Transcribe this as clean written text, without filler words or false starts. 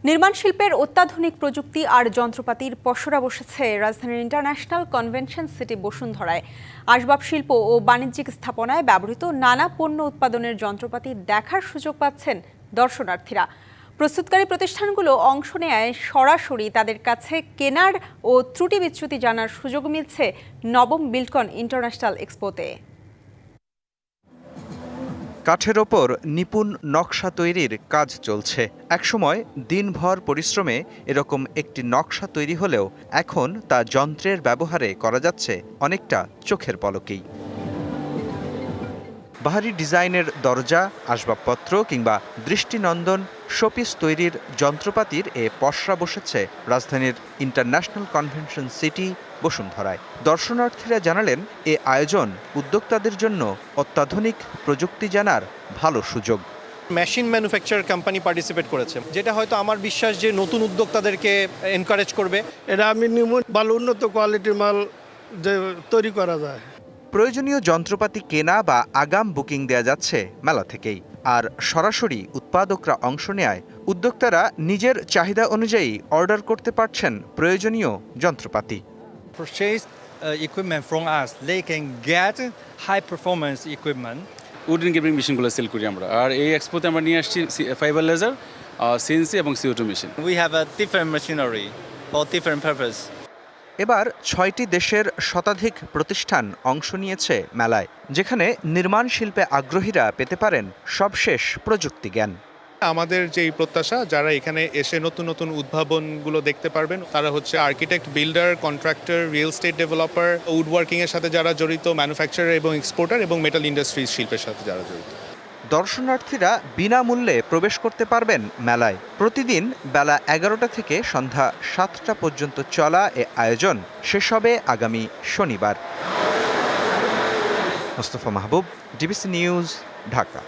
নির্মাণ শিল্পের অত্যাধুনিক প্রযুক্তি আর যন্ত্রপাতির পসরা বসেছে রাজধানীর ইন্টারন্যাশনাল কনভেনশন সিটি বসুন্ধরায়। আসবাব শিল্প ও বাণিজ্যিক স্থাপনায় ব্যবহৃত নানা পণ্য উৎপাদনের যন্ত্রপাতি দেখার সুযোগ পাচ্ছেন দর্শনার্থীরা। প্রস্তুতকারী প্রতিষ্ঠানগুলো অংশ নেয় সরাসরি তাদের কাছে কেনার ও ত্রুটি বিচ্যুতি জানার সুযোগ মিলছে নবম বিল্ডকন ইন্টারন্যাশনাল এক্সপোতে। কাঠের ওপর নিপুণ নকশা তৈরির কাজ চলছে। একসময় দিনভর পরিশ্রমে এরকম একটি নকশা তৈরি হলেও এখন তা যন্ত্রের ব্যবহারে করা যাচ্ছে অনেকটা চোখের পলকেই। বাহারি ডিজাইনের দরজা, আসবাবপত্র কিংবা দৃষ্টিনন্দন শোপিস তৈরির যন্ত্রপাতির পসরা বসেছে রাজধানীর ইন্টারন্যাশনাল কনভেনশন সিটি বসুন্ধরায়। দর্শনার্থীরা জানালেন, এ আয়োজন উদ্যোক্তাদের জন্য অত্যাধুনিক প্রযুক্তি জানার ভালো সুযোগ। মেশিন ম্যানুফ্যাকচার কোম্পানি পার্টিসিপেট করেছে, যেটা হয়তো আমার বিশ্বাস যে নতুন উদ্যোক্তাদেরকে এনকারেজ করবে। এটা আমি ভালো উন্নত কোয়ালিটির মাল যে তৈরি করা যায়। প্রয়োজনীয় যন্ত্রপাতি কেনা বা আগাম বুকিং দেয়া যাচ্ছে মেলা থেকেই। আর সরাসরি উৎপাদকরা অংশ নেয় উদ্যোক্তারা নিজের চাহিদা অনুযায়ী অর্ডার করতে পারছেন প্রয়োজনীয় যন্ত্রপাতি। Purchase equipment from us, they can get high performance equipment. Wood engraving মেশিনগুলো সেল করি আমরা। আর এই এক্সপোতে আমরা নিয়ে আসছি ফাইবার লেজার, সিএনসি এবং CO2 machine. We have a different machinery for different purpose. এবার 6টি দেশের শতাধিক প্রতিষ্ঠান অংশ নিয়েছে মেলায়, যেখানে নির্মাণ শিল্পে আগ্রহীরা পেতে পারেন সবশেষ প্রযুক্তি জ্ঞান। আমাদের যেই প্রত্যাশা, যারা এখানে এসে নতুন নতুন উদ্ভাবনগুলো দেখতে পারবেন, তারা হচ্ছে architect, builder, contractor, real estate developer, would working এর সাথে যারা জড়িত, ম্যানুফ্যাকচারার এবং এক্সপোর্টার এবং মেটাল ইন্ডাস্ট্রিজ শিল্পের সাথে যারা জড়িত। দর্শনার্থীরা বিনামূল্যে প্রবেশ করতে পারবেন মেলায়। প্রতিদিন বেলা 11টা থেকে সন্ধ্যা 7টা পর্যন্ত চলা এ আয়োজন শেষ হবে আগামী শনিবার। মোস্তফা মাহবুব, ডিবিসি নিউজ, ঢাকা।